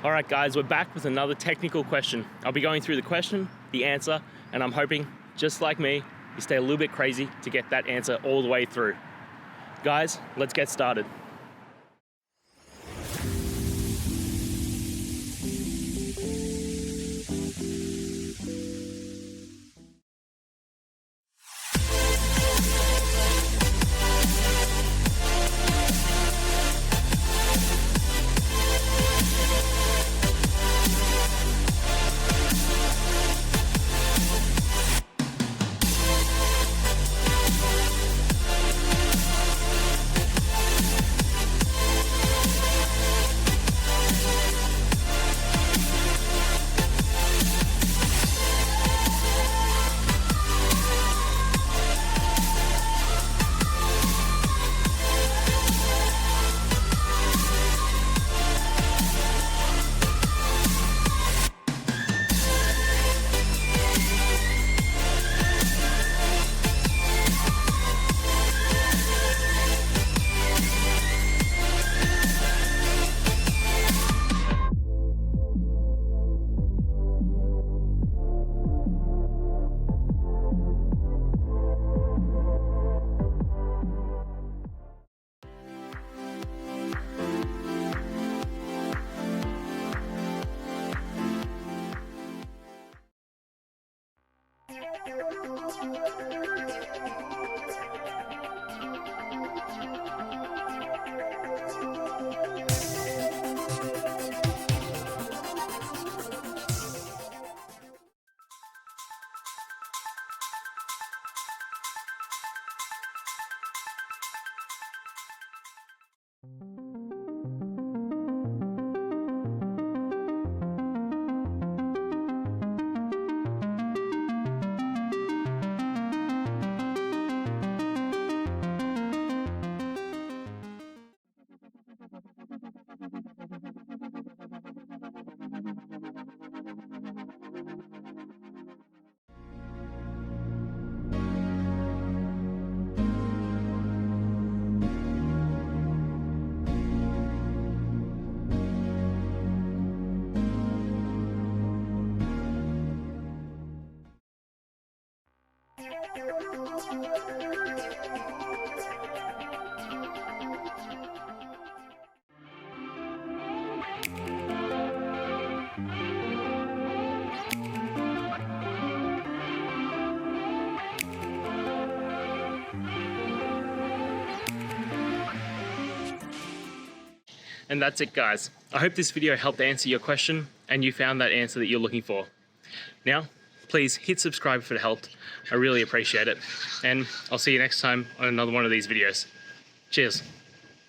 Alright guys, we're back with another technical question. I'll be going through the question, the answer, and I'm hoping, just like me, you stay a little bit crazy to get that answer all the way through. Guys, let's get started. And that's it guys. I hope this video helped answer your question and you found that answer that you're looking for. Now, please hit subscribe if it helped. I really appreciate it. And I'll see you next time on another one of these videos. Cheers.